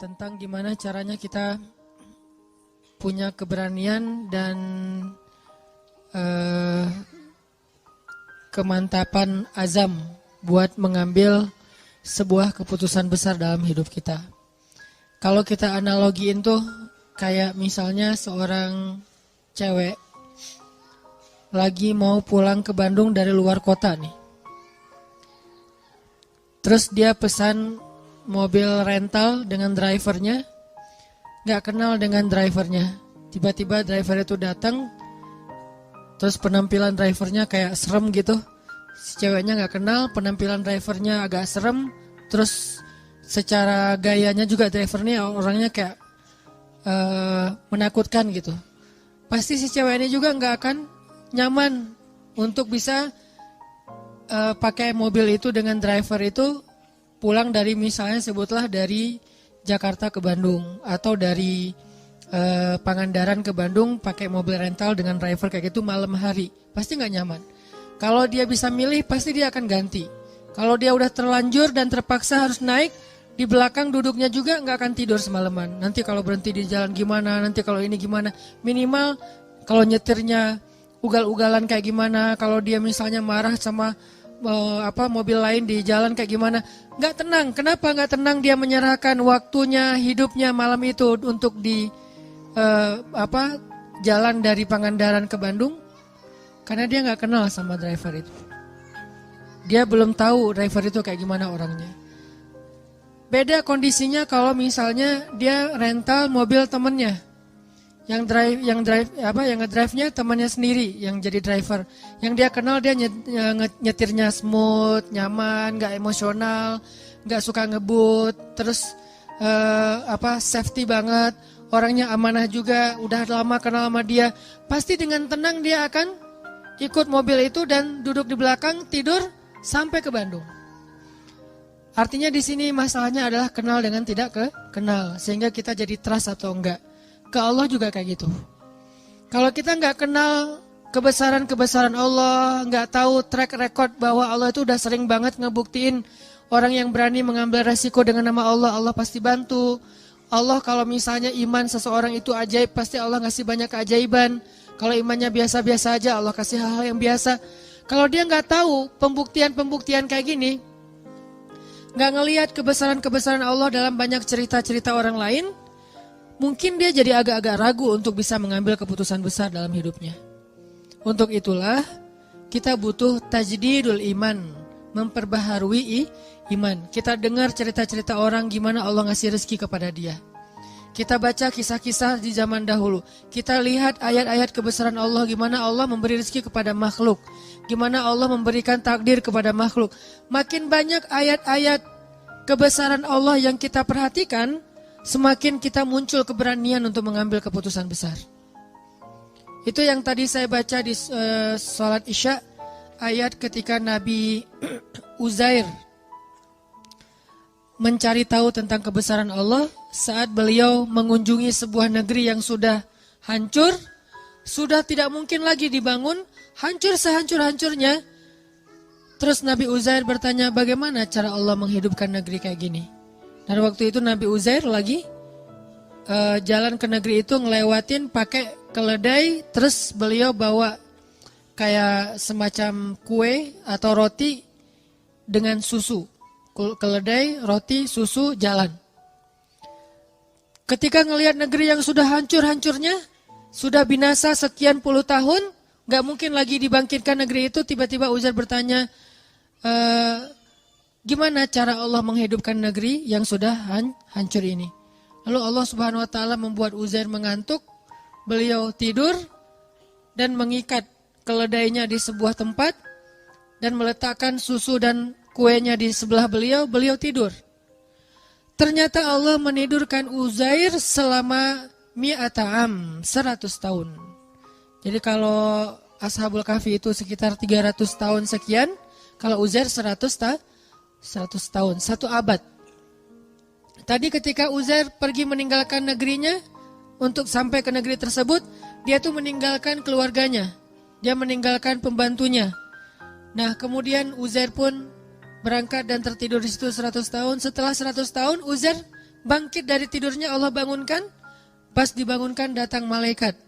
tentang gimana caranya kita punya keberanian dan kemantapan azam buat mengambil sebuah keputusan besar dalam hidup kita. Kalau kita analogiin tuh kayak misalnya seorang cewek lagi mau pulang ke Bandung dari luar kota nih. Terus dia pesan mobil rental dengan drivernya, gak kenal dengan drivernya. Tiba-tiba driver itu datang, terus penampilan drivernya kayak serem gitu. Si ceweknya gak kenal, penampilan drivernya agak serem. Terus secara gayanya juga drivernya orangnya kayak menakutkan gitu. Pasti si cewek ini juga gak akan nyaman untuk bisa pakai mobil itu dengan driver itu pulang dari misalnya sebutlah dari Jakarta ke Bandung atau dari Pangandaran ke Bandung pakai mobil rental dengan driver kayak gitu malam hari. Pasti gak nyaman. Kalau dia bisa milih pasti dia akan ganti. Kalau dia udah terlanjur dan terpaksa harus naik, di belakang duduknya juga gak akan tidur semalaman. Nanti kalau berhenti di jalan gimana, nanti kalau ini gimana. Minimal kalau nyetirnya ugal-ugalan kayak gimana, kalau dia misalnya marah sama mobil lain di jalan kayak gimana, nggak tenang. Kenapa nggak tenang? Dia menyerahkan waktunya, hidupnya malam itu untuk di jalan dari Pangandaran ke Bandung, karena dia nggak kenal sama driver itu. Dia belum tahu driver itu kayak gimana orangnya. Beda kondisinya kalau misalnya dia rental mobil temennya. Yang ngedrive-nya temannya sendiri yang jadi driver. Yang dia kenal dia nyetirnya smooth, nyaman, enggak emosional, enggak suka ngebut, terus safety banget, orangnya amanah juga, udah lama kenal sama dia. Pasti dengan tenang dia akan ikut mobil itu dan duduk di belakang tidur sampai ke Bandung. Artinya di sini masalahnya adalah kenal dengan tidak kenal, sehingga kita jadi trust atau enggak. Ke Allah juga kayak gitu. Kalau kita nggak kenal kebesaran-kebesaran Allah, nggak tahu track record bahwa Allah itu udah sering banget ngebuktiin orang yang berani mengambil resiko dengan nama Allah, Allah pasti bantu. Allah kalau misalnya iman seseorang itu ajaib, pasti Allah ngasih banyak keajaiban. Kalau imannya biasa-biasa aja, Allah kasih hal-hal yang biasa. Kalau dia nggak tahu pembuktian-pembuktian kayak gini, nggak ngelihat kebesaran-kebesaran Allah dalam banyak cerita-cerita orang lain, mungkin dia jadi agak-agak ragu untuk bisa mengambil keputusan besar dalam hidupnya. Untuk itulah kita butuh tajdidul iman, memperbaharui iman. Kita dengar cerita-cerita orang gimana Allah ngasih rezeki kepada dia. Kita baca kisah-kisah di zaman dahulu. Kita lihat ayat-ayat kebesaran Allah, gimana Allah memberi rezeki kepada makhluk. Gimana Allah memberikan takdir kepada makhluk. Makin banyak ayat-ayat kebesaran Allah yang kita perhatikan, semakin kita muncul keberanian untuk mengambil keputusan besar. Itu yang tadi saya baca di sholat Isya, ayat ketika Nabi Uzair mencari tahu tentang kebesaran Allah saat beliau mengunjungi sebuah negeri yang sudah hancur, sudah tidak mungkin lagi dibangun, hancur sehancur-hancurnya. Terus Nabi Uzair bertanya, bagaimana cara Allah menghidupkan negeri kayak gini? Dan waktu itu Nabi Uzair lagi jalan ke negeri itu ngelewatin pakai keledai, terus beliau bawa kayak semacam kue atau roti dengan susu. Keledai, roti, susu, jalan. Ketika ngelihat negeri yang sudah hancur-hancurnya, sudah binasa sekian puluh tahun, gak mungkin lagi dibangkitkan negeri itu, tiba-tiba Uzair bertanya, gimana cara Allah menghidupkan negeri yang sudah hancur ini? Lalu Allah Subhanahu wa taala membuat Uzair mengantuk, beliau tidur dan mengikat keledainya di sebuah tempat dan meletakkan susu dan kuenya di sebelah beliau, beliau tidur. Ternyata Allah menidurkan Uzair selama 100 tahun. Jadi kalau Ashabul Kahfi itu sekitar 300 tahun sekian, kalau Uzair 100 tahun, 1 abad. Tadi ketika Uzair pergi meninggalkan negerinya untuk sampai ke negeri tersebut, dia tuh meninggalkan keluarganya, dia meninggalkan pembantunya. Nah kemudian Uzair pun berangkat dan tertidur di situ 100 tahun. Setelah 100 tahun Uzair Bangkit dari tidurnya Allah bangunkan. Pas dibangunkan datang malaikat.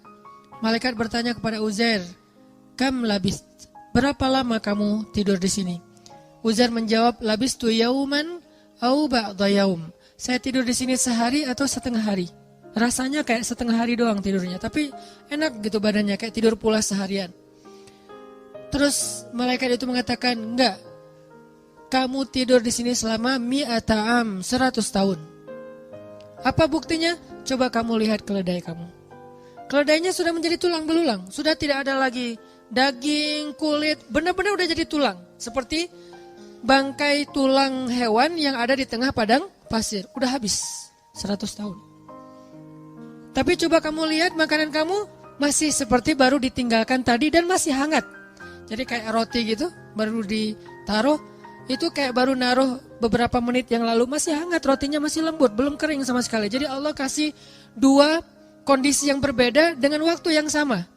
Malaikat bertanya kepada Uzair, "Kam labist? Berapa lama kamu tidur di sini?" Uzair menjawab, "Labistu yauman au ba'da yaum." Saya tidur di sini sehari atau setengah hari. Rasanya kayak setengah hari doang tidurnya, tapi enak gitu badannya, kayak tidur pulas seharian. Terus malaikat itu mengatakan, "Enggak. Kamu tidur di sini selama mi'ata am, 100 tahun." Apa buktinya? Coba kamu lihat keledai kamu. Keledainya sudah menjadi tulang belulang. Sudah tidak ada lagi daging, kulit. Benar-benar udah jadi tulang. Seperti bangkai tulang hewan yang ada di tengah padang pasir. Udah habis 100 tahun. Tapi coba kamu lihat makanan kamu masih seperti baru ditinggalkan tadi dan masih hangat. Jadi kayak roti gitu, baru ditaruh. Itu kayak baru naruh beberapa menit yang lalu, masih hangat, rotinya masih lembut, belum kering sama sekali. Jadi Allah kasih dua kondisi yang berbeda dengan waktu yang sama.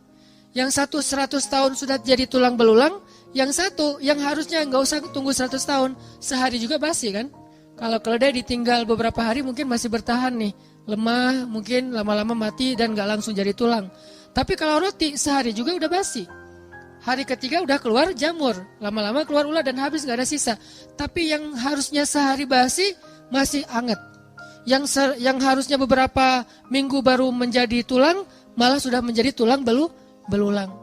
Yang satu 100 tahun sudah jadi tulang belulang, yang satu yang harusnya nggak usah tunggu 100 tahun, sehari juga basi kan. Kalau keledai ditinggal beberapa hari mungkin masih bertahan nih, lemah, mungkin lama-lama mati dan nggak langsung jadi tulang. Tapi kalau roti sehari juga udah basi. Hari ketiga udah keluar jamur, lama-lama keluar ulat dan habis gak ada sisa. Tapi yang harusnya sehari basi masih hangat. Yang harusnya beberapa minggu baru menjadi tulang, malah sudah menjadi tulang belulang.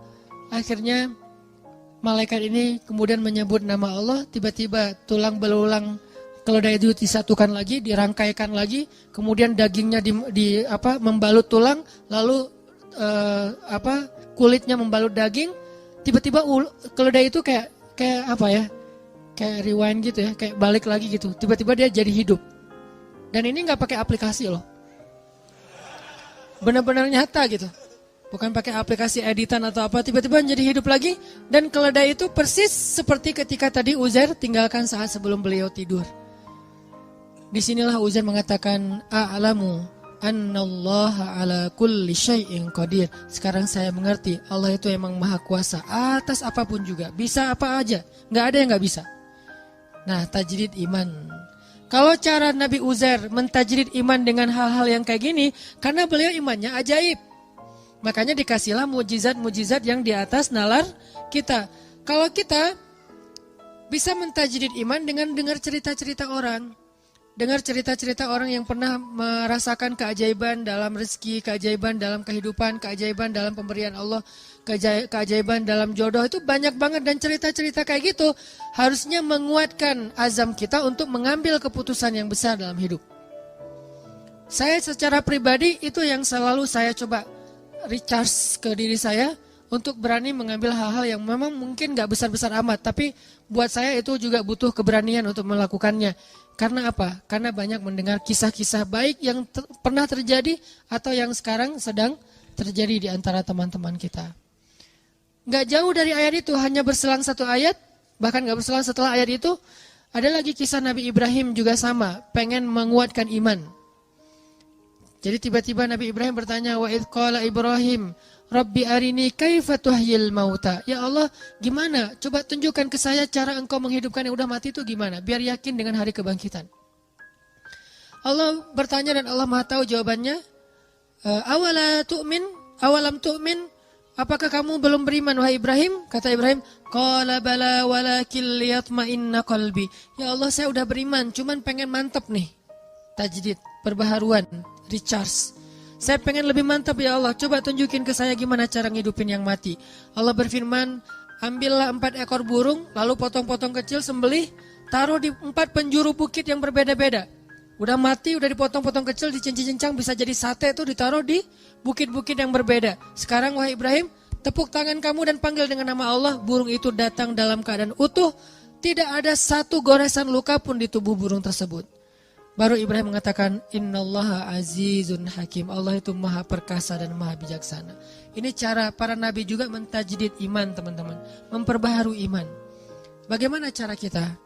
Akhirnya malaikat ini kemudian menyebut nama Allah, tiba-tiba tulang belulang keledai itu disatukan lagi, dirangkaikan lagi, kemudian dagingnya membalut tulang, lalu kulitnya membalut daging. Tiba-tiba keledai itu kayak apa ya? Kayak rewind gitu ya, kayak balik lagi gitu. Tiba-tiba dia jadi hidup. Dan ini nggak pakai aplikasi loh. Benar-benar nyata gitu. Bukan pakai aplikasi editan atau apa, tiba-tiba jadi hidup lagi. Dan keledai itu persis seperti ketika tadi Uzair tinggalkan saat sebelum beliau tidur. Disinilah Uzair mengatakan, "A'lamu annallaha ala kulli syai'in qadir." Sekarang saya mengerti, Allah itu emang maha kuasa atas apapun juga. Bisa apa aja, gak ada yang gak bisa. Nah, tajdid iman. Kalau cara Nabi Uzair mentajdid iman dengan hal-hal yang kayak gini, karena beliau imannya ajaib. Makanya dikasihlah mujizat-mujizat yang di atas nalar kita. Kalau kita bisa mentajdid iman dengan dengar cerita-cerita orang. Dengar cerita-cerita orang yang pernah merasakan keajaiban dalam rezeki, keajaiban dalam kehidupan, keajaiban dalam pemberian Allah, keajaiban dalam jodoh, itu banyak banget. Dan cerita-cerita kayak gitu harusnya menguatkan azam kita untuk mengambil keputusan yang besar dalam hidup. Saya secara pribadi itu yang selalu saya coba recharge ke diri saya untuk berani mengambil hal-hal yang memang mungkin gak besar-besar amat, tapi buat saya itu juga butuh keberanian untuk melakukannya. Karena apa? Karena banyak mendengar kisah-kisah baik yang pernah terjadi atau yang sekarang sedang terjadi di antara teman-teman kita. Gak jauh dari ayat itu, hanya berselang satu ayat, bahkan gak berselang setelah ayat itu, ada lagi kisah Nabi Ibrahim juga sama, pengen menguatkan iman. Jadi tiba-tiba Nabi Ibrahim bertanya, "Wa idh qala Ibrahim, Rabbi arini kaifa tuhyil mauta." Ya Allah, gimana? Coba tunjukkan ke saya cara engkau menghidupkan yang udah mati itu gimana? Biar yakin dengan hari kebangkitan. Allah bertanya dan Allah Maha tahu jawabannya. Awalam tu'min? Apakah kamu belum beriman wahai Ibrahim? Kata Ibrahim, qala bala walakin liyatma'inna qalbi. Ya Allah, saya udah beriman, cuman pengen mantap nih. Tajdid, perbaharuan, recharge. Saya pengen lebih mantap ya Allah, coba tunjukin ke saya gimana cara ngidupin yang mati. Allah berfirman, ambillah 4 ekor burung, lalu potong-potong kecil, sembelih, taruh di 4 penjuru bukit yang berbeda-beda. Udah mati, udah dipotong-potong kecil, dicincang-cincang, bisa jadi sate itu ditaruh di bukit-bukit yang berbeda. Sekarang wahai Ibrahim, tepuk tangan kamu dan panggil dengan nama Allah, burung itu datang dalam keadaan utuh, tidak ada satu goresan luka pun di tubuh burung tersebut. Baru Ibrahim mengatakan, Innallaha azizun hakim. Allah itu maha perkasa dan maha bijaksana. Ini cara para nabi juga mentajdid iman, teman-teman. Memperbaharui iman. Bagaimana cara kita?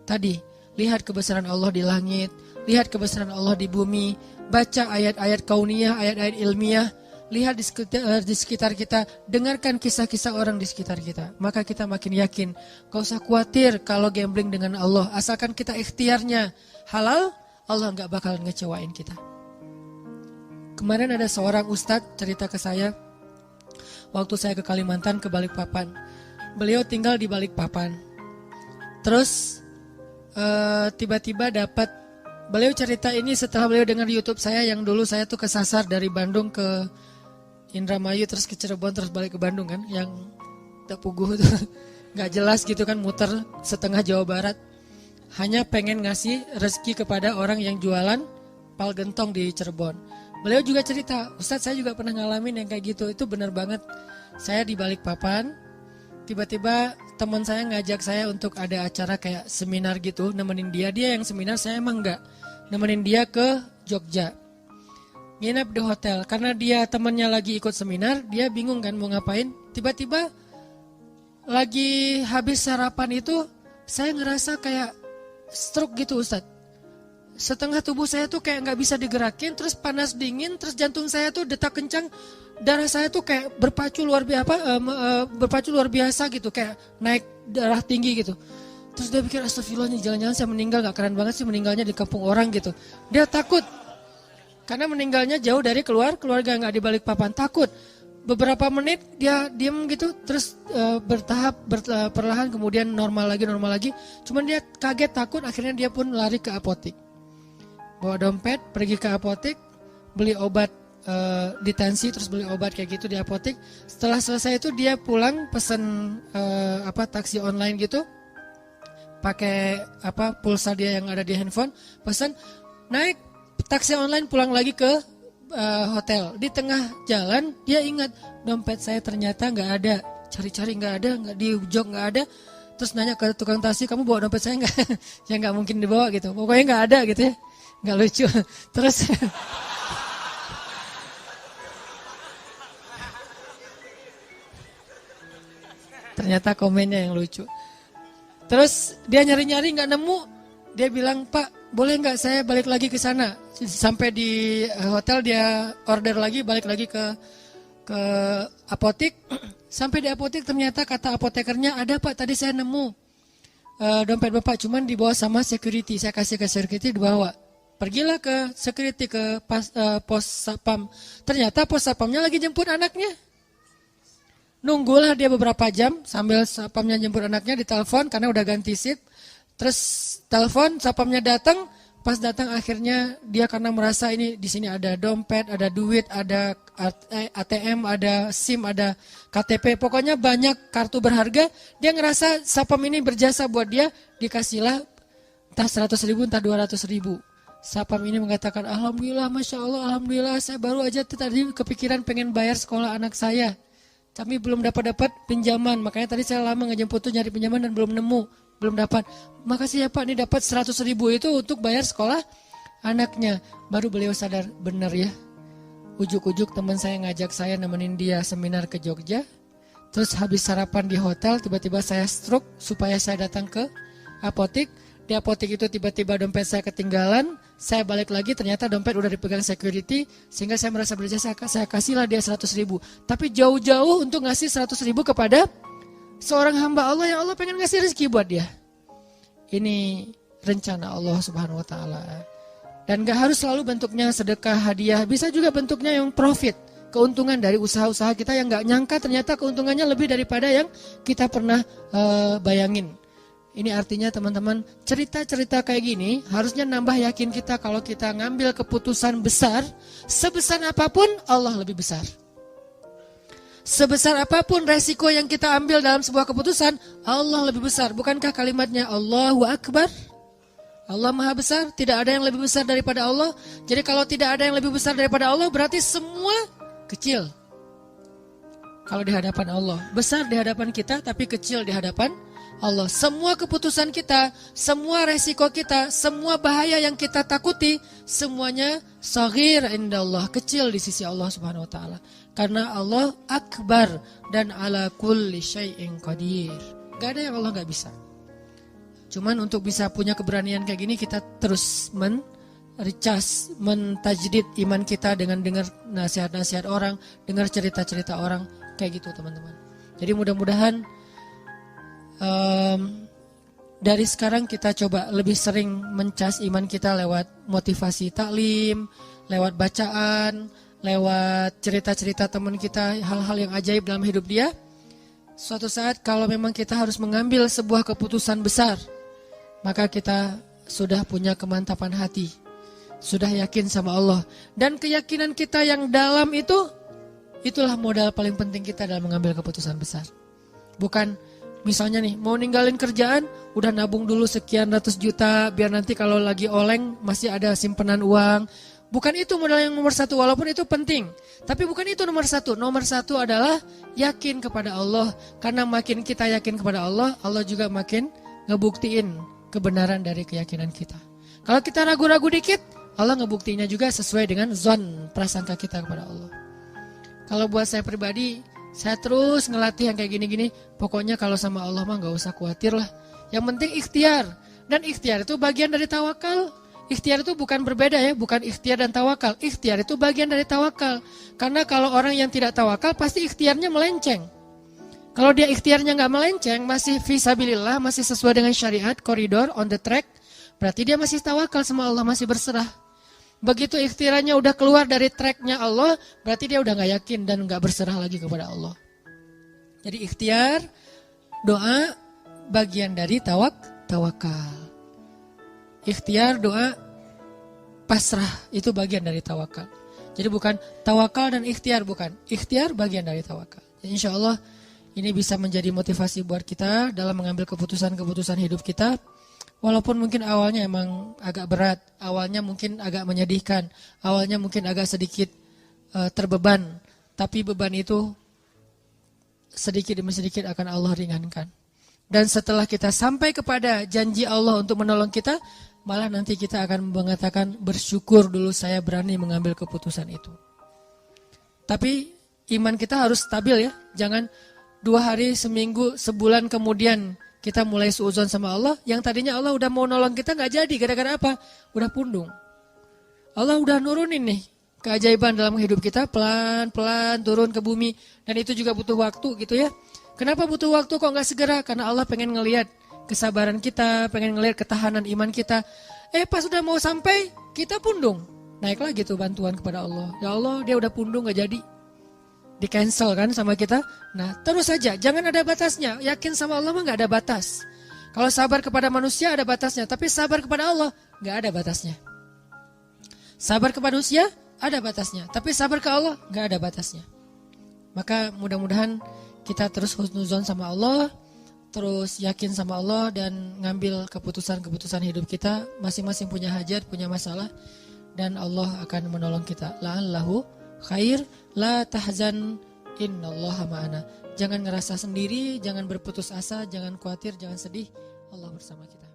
Tadi, lihat kebesaran Allah di langit. Lihat kebesaran Allah di bumi. Baca ayat-ayat kauniyah, ayat-ayat ilmiah. Lihat di sekitar kita. Dengarkan kisah-kisah orang di sekitar kita. Maka kita makin yakin. Gak usah khawatir kalau gambling dengan Allah. Asalkan kita ikhtiarnya halal, Allah nggak bakal ngecewain kita. Kemarin ada seorang ustadz cerita ke saya, waktu saya ke Kalimantan, ke Balikpapan. Beliau tinggal di Balikpapan. Terus tiba-tiba dapat, beliau cerita ini setelah beliau dengar YouTube saya yang dulu saya tuh kesasar dari Bandung ke Indramayu, terus ke Cirebon, terus balik ke Bandung kan, yang Puguh tuh nggak jelas gitu kan, muter setengah Jawa Barat. Hanya pengen ngasih rezeki kepada orang yang jualan pal gentong di Cirebon. Beliau juga cerita, Ustadz saya juga pernah ngalamin yang kayak gitu, itu benar banget. Saya di Balikpapan, tiba-tiba teman saya ngajak saya untuk ada acara kayak seminar gitu, nemenin dia yang seminar, saya emang enggak. Nemenin dia ke Jogja. Nginep di hotel, karena dia temannya lagi ikut seminar, dia bingung kan mau ngapain. Tiba-tiba lagi habis sarapan itu, saya ngerasa kayak stroke gitu Ustadz. Setengah tubuh saya tuh kayak gak bisa digerakin, terus panas dingin, terus jantung saya tuh detak kencang, darah saya tuh kayak berpacu luar biasa gitu, kayak naik darah tinggi gitu. Terus dia pikir, astagfirullah nih, jangan-jangan saya meninggal, gak keren banget sih meninggalnya di kampung orang gitu. Dia takut, karena meninggalnya jauh dari keluarga, gak di Balikpapan, takut. Beberapa menit dia diem gitu, terus perlahan kemudian normal lagi. Cuman dia kaget, takut, akhirnya dia pun lari ke apotek. Bawa dompet, pergi ke apotek, beli obat ditensi, terus beli obat kayak gitu di apotek. Setelah selesai itu dia pulang pesen taksi online gitu, pakai pulsa dia yang ada di handphone, pesen, naik taksi online pulang lagi ke hotel. Di tengah jalan dia ingat dompet saya ternyata nggak ada, cari-cari nggak ada, nggak di jok nggak ada. Terus nanya ke tukang taksi, kamu bawa dompet saya nggak? Ya nggak mungkin dibawa gitu, pokoknya nggak ada gitu ya, nggak lucu. Terus ternyata komennya yang lucu. Terus dia nyari-nyari nggak nemu, dia bilang, Pak boleh nggak saya balik lagi ke sana? Sampai di hotel dia order lagi, balik lagi ke apotek. Sampai di apotek ternyata kata apotekernya, ada Pak, tadi saya nemu dompet Bapak, cuman dibawa sama security. Saya kasih ke security, dibawa. Pergilah ke security, ke pos satpam. Ternyata pos satpamnya lagi jemput anaknya. Nunggulah dia beberapa jam sambil satpamnya jemput anaknya, ditelepon karena udah ganti shift. Terus telepon, satpamnya datang. Pas datang akhirnya dia karena merasa ini di sini ada dompet, ada duit, ada ATM, ada SIM, ada KTP, pokoknya banyak kartu berharga. Dia ngerasa satpam ini berjasa buat dia, dikasihlah entah 100.000 entah 200.000. Satpam ini mengatakan, alhamdulillah, masya Allah, alhamdulillah, saya baru aja tadi kepikiran pengen bayar sekolah anak saya, tapi belum dapat pinjaman, makanya tadi saya lama ngejemput tuh nyari pinjaman dan belum nemu. Belum dapat. Makasih ya Pak, ini dapat 100.000 itu untuk bayar sekolah anaknya. Baru beliau sadar, benar ya. Ujuk-ujuk teman saya ngajak saya nemenin dia seminar ke Jogja. Terus habis sarapan di hotel, tiba-tiba saya stroke supaya saya datang ke apotek. Di apotek itu tiba-tiba dompet saya ketinggalan. Saya balik lagi, ternyata dompet udah dipegang security. Sehingga saya merasa berjasa, saya kasihlah dia 100.000. Tapi jauh-jauh untuk ngasih 100.000 kepada seorang hamba Allah yang Allah pengen ngasih rezeki buat dia. Ini rencana Allah Subhanahu wa taala. Dan gak harus selalu bentuknya sedekah, hadiah, bisa juga bentuknya yang profit, keuntungan dari usaha-usaha kita yang gak nyangka ternyata keuntungannya lebih daripada yang kita pernah bayangin. Ini artinya teman-teman, cerita-cerita kayak gini harusnya nambah yakin kita kalau kita ngambil keputusan besar, sebesar apapun Allah lebih besar. Sebesar apapun resiko yang kita ambil dalam sebuah keputusan, Allah lebih besar. Bukankah kalimatnya Allahu Akbar? Allah Maha Besar, tidak ada yang lebih besar daripada Allah. Jadi kalau tidak ada yang lebih besar daripada Allah, berarti semua kecil. Kalau di hadapan Allah, besar di hadapan kita, tapi kecil di hadapan Allah. Semua keputusan kita, semua resiko kita, semua bahaya yang kita takuti, semuanya saghir indallah, kecil di sisi Allah Subhanahu wa taala. Karena Allah akbar dan ala kulli syai'in qadir. Gak ada yang Allah gak bisa. Cuman untuk bisa punya keberanian kayak gini, kita terus mentajdid iman kita dengan dengar nasihat-nasihat orang, dengar cerita-cerita orang, kayak gitu teman-teman. Jadi mudah-mudahan dari sekarang kita coba lebih sering mencas iman kita lewat motivasi taklim, lewat bacaan, lewat cerita-cerita teman kita, hal-hal yang ajaib dalam hidup dia. Suatu saat kalau memang kita harus mengambil sebuah keputusan besar, maka kita sudah punya kemantapan hati, sudah yakin sama Allah. Dan keyakinan kita yang dalam itu, itulah modal paling penting kita dalam mengambil keputusan besar. Bukan misalnya nih, mau ninggalin kerjaan, udah nabung dulu sekian ratus juta, biar nanti kalau lagi oleng masih ada simpanan uang. Bukan itu modal yang nomor satu, walaupun itu penting. Tapi bukan itu nomor satu. Nomor satu adalah yakin kepada Allah. Karena makin kita yakin kepada Allah, Allah juga makin ngebuktiin kebenaran dari keyakinan kita. Kalau kita ragu-ragu dikit, Allah ngebuktiinnya juga sesuai dengan zon prasangka kita kepada Allah. Kalau buat saya pribadi, saya terus ngelatih yang kayak gini-gini. Pokoknya kalau sama Allah mah gak usah khawatir lah. Yang penting ikhtiar. Dan ikhtiar itu bagian dari tawakal. Ikhtiar itu bukan berbeda ya, bukan ikhtiar dan tawakal. Ikhtiar itu bagian dari tawakal. Karena kalau orang yang tidak tawakal pasti ikhtiarnya melenceng. Kalau dia ikhtiarnya gak melenceng, masih fisabilillah, masih sesuai dengan syariat, koridor, on the track, berarti dia masih tawakal sama Allah, masih berserah. Begitu ikhtiarnya udah keluar dari tracknya Allah, berarti dia udah gak yakin dan gak berserah lagi kepada Allah. Jadi ikhtiar, doa, bagian dari tawakal. Ikhtiar, doa, pasrah, itu bagian dari tawakal. Jadi bukan tawakal dan ikhtiar, bukan. Ikhtiar bagian dari tawakal. Jadi insya Allah ini bisa menjadi motivasi buat kita dalam mengambil keputusan-keputusan hidup kita. Walaupun mungkin awalnya emang agak berat, awalnya mungkin agak menyedihkan, awalnya mungkin agak sedikit terbeban. Tapi beban itu sedikit demi sedikit akan Allah ringankan. Dan setelah kita sampai kepada janji Allah untuk menolong kita, malah nanti kita akan mengatakan bersyukur dulu saya berani mengambil keputusan itu. Tapi iman kita harus stabil ya. Jangan 2 hari, seminggu, sebulan kemudian kita mulai suudzon sama Allah. Yang tadinya Allah udah mau nolong kita gak jadi. Gara-gara apa? Udah pundung. Allah udah nurunin nih keajaiban dalam hidup kita. Pelan-pelan turun ke bumi. Dan itu juga butuh waktu gitu ya. Kenapa butuh waktu kok gak segera? Karena Allah pengen ngelihat kesabaran kita, pengen ngelihat ketahanan iman kita. Pas udah mau sampai, kita pundung. Naik lagi tuh bantuan kepada Allah. Ya Allah, dia udah pundung gak jadi. Di cancel kan sama kita. Nah terus saja, jangan ada batasnya. Yakin sama Allah mah gak ada batas. Kalau sabar kepada manusia ada batasnya. Tapi sabar kepada Allah gak ada batasnya. Sabar kepada manusia ada batasnya. Tapi sabar ke Allah gak ada batasnya. Maka mudah-mudahan kita terus husnuzon sama Allah, terus yakin sama Allah dan ngambil keputusan-keputusan hidup kita. Masing-masing punya hajat, punya masalah, dan Allah akan menolong kita. La'allahu khair, la tahzan, innallaha ma'ana. Jangan ngerasa sendiri, jangan berputus asa, jangan khawatir, jangan sedih. Allah bersama kita.